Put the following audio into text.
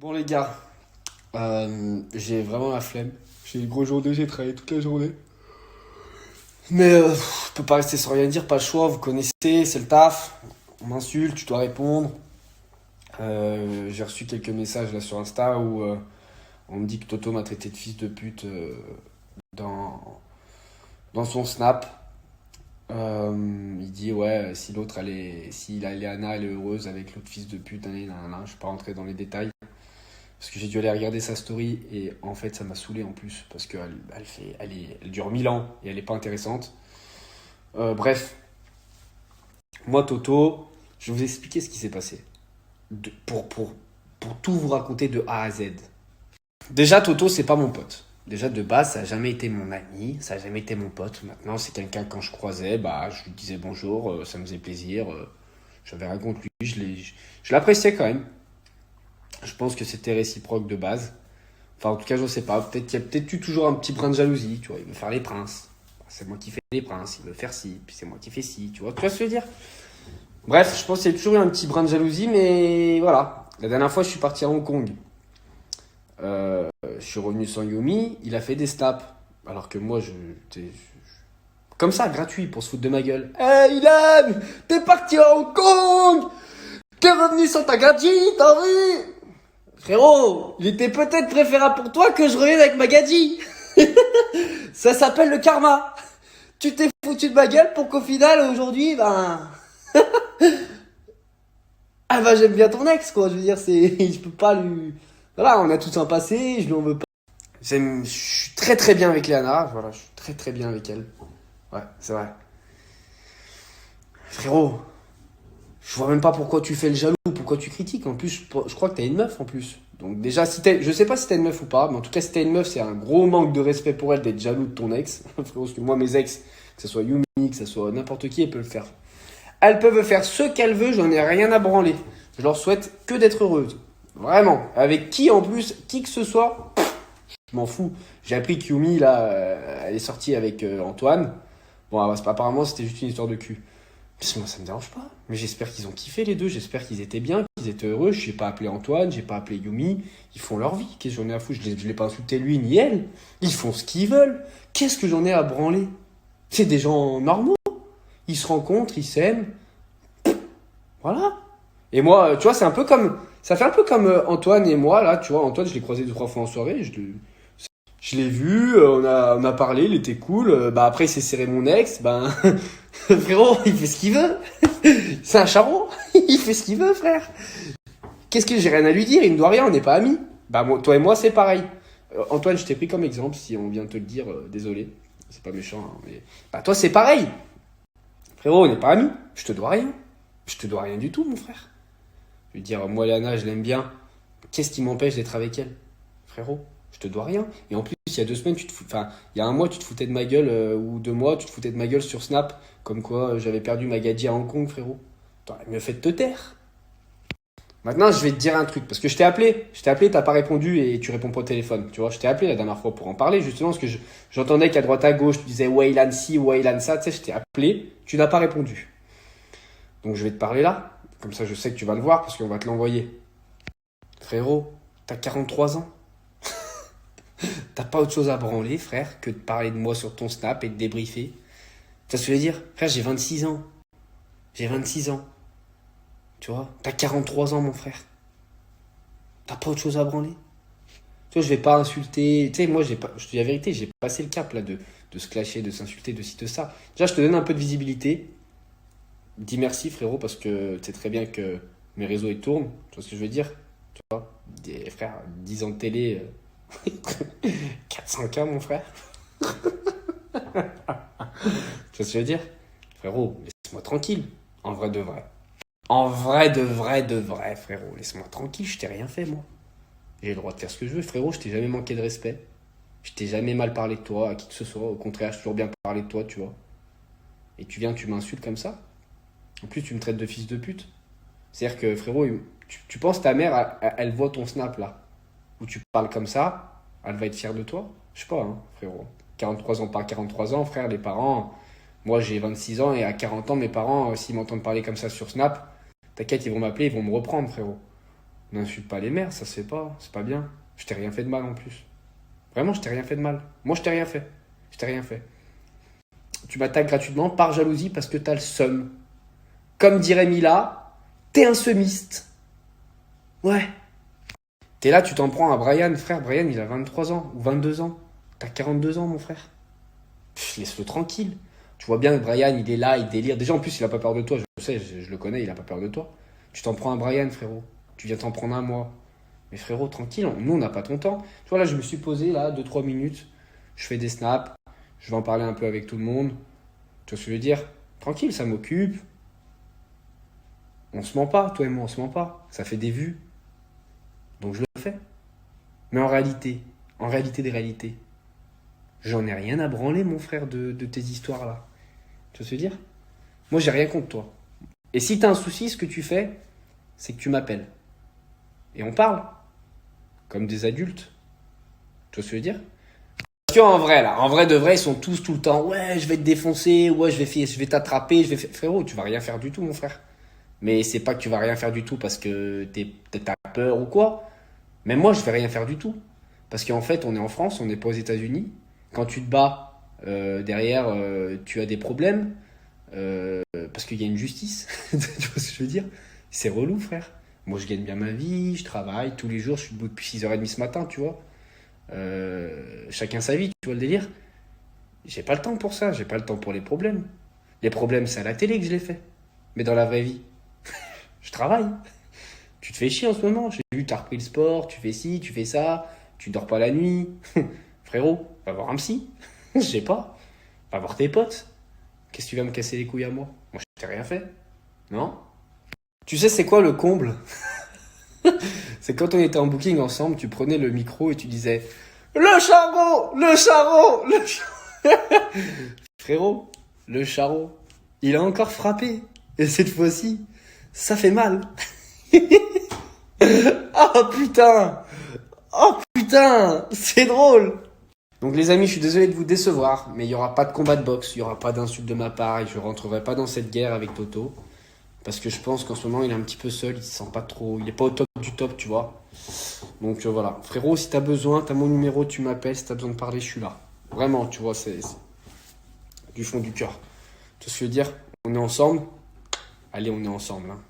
Bon les gars, j'ai vraiment la flemme. J'ai une grosse journée, j'ai travaillé toute la journée. Mais je peux pas rester sans rien dire, pas le choix, vous connaissez, c'est le taf. On m'insulte, tu dois répondre. J'ai reçu quelques messages là sur Insta où on me dit que Toto m'a traité de fils de pute dans, dans son snap. Il dit ouais, si l'autre elle est, si la Léana elle est heureuse avec l'autre fils de pute, nan, je vais pas rentrer dans les détails. Parce que j'ai dû aller regarder sa story et en fait ça m'a saoulé en plus parce elle dure 1000 ans et elle est pas intéressante. Bref, moi Toto, je vais vous expliquer ce qui s'est passé. Pour tout vous raconter de A à Z. Déjà Toto c'est pas mon pote. Déjà de base ça a jamais été mon ami, ça a jamais été mon pote. Maintenant c'est quelqu'un quand je croisais, bah je lui disais bonjour, ça me faisait plaisir. J'avais rien contre lui, je l'appréciais quand même. Je pense que c'était réciproque de base. Enfin, en tout cas, je sais pas. Peut-être qu'il y a peut-être eu toujours un petit brin de jalousie, tu vois. Il veut faire les princes. C'est moi qui fais les princes. Il veut faire ci, puis c'est moi qui fais ci, tu vois. Tu vois ce que je veux dire? Bref, je pense qu'il y a toujours eu un petit brin de jalousie, mais voilà. La dernière fois, je suis parti à Hong Kong. Je suis revenu sans Yumi. Il a fait des snaps. Alors que moi, comme ça, gratuit, pour se foutre de ma gueule. Hey, Ilan! T'es parti à Hong Kong! T'es revenu sans ta gadget, t'as vu? Frérot, il était peut-être préférable pour toi que je revienne avec ma gadji. Ça s'appelle le karma. Tu t'es foutu de ma gueule pour qu'au final, aujourd'hui, ben... Ah ben j'aime bien ton ex, quoi. Je veux dire, je peux pas lui... Voilà, on a tout un passé, je lui en veux pas. Je suis très très bien avec Léana, voilà, je suis très très bien avec elle. Ouais, c'est vrai. Frérot, je vois même pas pourquoi tu fais le jaloux, pourquoi tu critiques. En plus, je crois que t'as une meuf en plus. Donc déjà, je sais pas si t'as une meuf ou pas, mais en tout cas, si t'as une meuf, c'est un gros manque de respect pour elle d'être jaloux de ton ex. Frérot, parce que moi, mes ex, que ce soit Yumi, que ce soit n'importe qui, elles peuvent le faire. Elles peuvent faire ce qu'elles veulent, j'en ai rien à branler. Je leur souhaite que d'être heureuses. Vraiment. Avec qui en plus, qui que ce soit, je m'en fous. J'ai appris que Yumi, là, elle est sortie avec Antoine. Bon, apparemment, c'était juste une histoire de cul. Moi, ça me dérange pas. Mais j'espère qu'ils ont kiffé les deux. J'espère qu'ils étaient bien, qu'ils étaient heureux. Je n'ai pas appelé Antoine, j'ai pas appelé Yumi. Ils font leur vie. Qu'est-ce que j'en ai à foutre? Je l'ai pas insulté lui ni elle. Ils font ce qu'ils veulent. Qu'est-ce que j'en ai à branler? C'est des gens normaux. Ils se rencontrent, ils s'aiment. Voilà. Et moi, tu vois, c'est un peu comme. Ça fait un peu comme Antoine et moi, là. Tu vois, Antoine, je l'ai croisé 2, 3 fois en soirée. Je l'ai vu, on a parlé, il était cool. Bah après, il s'est serré mon ex. Ben, frérot, il fait ce qu'il veut. C'est un charron. Il fait ce qu'il veut, frère. Qu'est-ce que j'ai rien à lui dire? Il ne doit rien, on n'est pas amis. Bah toi et moi, c'est pareil. Antoine, je t'ai pris comme exemple, si on vient de te le dire, désolé. C'est pas méchant, hein, mais. Bah toi, c'est pareil. Frérot, on n'est pas amis. Je te dois rien. Je te dois rien du tout, mon frère. Je veux dire, moi, Lana, je l'aime bien. Qu'est-ce qui m'empêche d'être avec elle? Frérot, je te dois rien. Et en plus, il y a 2 semaines, enfin, il y a un mois, tu te foutais de ma gueule, ou 2 mois, tu te foutais de ma gueule sur Snap, comme quoi j'avais perdu ma gadget à Hong Kong, frérot. T'aurais mieux fait de te taire. Maintenant, je vais te dire un truc, parce que je t'ai appelé, t'as pas répondu et tu réponds pas au téléphone. Tu vois, je t'ai appelé la dernière fois pour en parler, justement, parce que j'entendais qu'à droite à gauche, tu disais Wayland ci, Wayland ça, tu sais, je t'ai appelé, tu n'as pas répondu. Donc je vais te parler là, comme ça je sais que tu vas le voir, parce qu'on va te l'envoyer. Frérot, t'as 43 ans. T'as pas autre chose à branler, frère, que de parler de moi sur ton Snap et de débriefer. Tu vois ce que je veux dire? Frère, j'ai 26 ans. J'ai 26 ans. Tu vois? T'as 43 ans, mon frère. T'as pas autre chose à branler? Tu vois, je vais pas insulter. Tu sais, moi, je te dis la vérité, j'ai passé le cap là de se clasher, de s'insulter, de ci, de ça. Déjà, je te donne un peu de visibilité. Dis merci, frérot, parce que tu sais très bien que mes réseaux ils tournent. Tu vois ce que je veux dire? Tu vois? Des frères, 10 ans de télé, 400K, mon frère. Tu vois ce que je veux dire? Frérot, laisse-moi tranquille. En vrai de vrai. En vrai de vrai de vrai, frérot. Laisse-moi tranquille, je t'ai rien fait, moi. J'ai le droit de faire ce que je veux, frérot. Je t'ai jamais manqué de respect. Je t'ai jamais mal parlé de toi à qui que ce soit. Au contraire, j'ai toujours bien parlé de toi, tu vois. Et tu m'insultes comme ça. En plus, tu me traites de fils de pute. C'est-à-dire que, frérot, tu penses ta mère, elle voit ton snap là, où tu parles comme ça, elle va être fière de toi? Je sais pas, hein, frérot. 43 ans par 43 ans, frère, les parents. Moi, j'ai 26 ans et à 40 ans, mes parents, s'ils m'entendent parler comme ça sur Snap, t'inquiète, ils vont m'appeler, ils vont me reprendre, frérot. N'insulte pas les mères, ça se fait pas, c'est pas bien. Je t'ai rien fait de mal en plus. Vraiment, je t'ai rien fait de mal. Moi, je t'ai rien fait. Je t'ai rien fait. Tu m'attaques gratuitement par jalousie parce que t'as le seum. Comme dirait Mila, t'es un semiste. Ouais. T'es là, tu t'en prends à Brian, frère. Brian, il a 23 ans ou 22 ans. T'as 42 ans, mon frère. Laisse-le tranquille. Tu vois bien que Brian, il est là, il délire. Déjà, en plus, il a pas peur de toi. Je sais, je le connais, il a pas peur de toi. Tu t'en prends à Brian, frérot. Tu viens t'en prendre à moi. Mais frérot, tranquille, nous, on n'a pas ton temps. Tu vois, là, je me suis posé, là, 2-3 minutes. Je fais des snaps. Je vais en parler un peu avec tout le monde. Tu vois ce que je veux dire? Tranquille, ça m'occupe. On se ment pas, toi et moi, on se ment pas. Ça fait des vues. Donc, je le fais. Mais en réalité des réalités, j'en ai rien à branler, mon frère, de tes histoires-là. Tu vois ce que je veux dire? Moi, j'ai rien contre toi. Et si t'as un souci, ce que tu fais, c'est que tu m'appelles. Et on parle. Comme des adultes. Tu vois ce que je veux dire? Parce qu'en vrai, là, en vrai de vrai, ils sont tous tout le temps. Ouais, je vais te défoncer. Ouais, je vais t'attraper. Frérot, tu vas rien faire du tout, mon frère. Mais c'est pas que tu vas rien faire du tout parce que t'as peur ou quoi. Mais moi, je vais rien faire du tout. Parce qu'en fait, on est en France, on n'est pas aux États-Unis. Quand tu te bats, derrière, tu as des problèmes. Parce qu'il y a une justice. Tu vois ce que je veux dire? C'est relou, frère. Moi, je gagne bien ma vie, je travaille tous les jours, je suis debout depuis 6h30 ce matin, tu vois. Chacun sa vie, tu vois le délire? J'ai pas le temps pour ça, j'ai pas le temps pour les problèmes. Les problèmes, c'est à la télé que je les fais. Mais dans la vraie vie, je travaille. Tu te fais chier en ce moment. J'ai vu, t'as repris le sport, tu fais ci, tu fais ça, tu dors pas la nuit. Frérot, va voir un psy. Je sais pas. Va voir tes potes. Qu'est-ce que tu vas me casser les couilles à moi? Moi, je t'ai rien fait. Non? Tu sais, c'est quoi le comble? C'est quand on était en booking ensemble, tu prenais le micro et tu disais le charron, le charron, le charron. Frérot, le charron, il a encore frappé. Et cette fois-ci, ça fait mal. Oh putain! Oh putain! C'est drôle! Donc les amis, je suis désolé de vous décevoir, mais il n'y aura pas de combat de boxe, il n'y aura pas d'insulte de ma part et je rentrerai pas dans cette guerre avec Toto. Parce que je pense qu'en ce moment, il est un petit peu seul, il se sent pas trop... Il est pas au top du top, tu vois. Donc voilà. Frérot, si t'as besoin, t'as mon numéro, tu m'appelles, si t'as besoin de parler, je suis là. Vraiment, tu vois, c'est du fond du cœur. Tu vois ce que je veux dire? On est ensemble. Allez, on est ensemble, hein.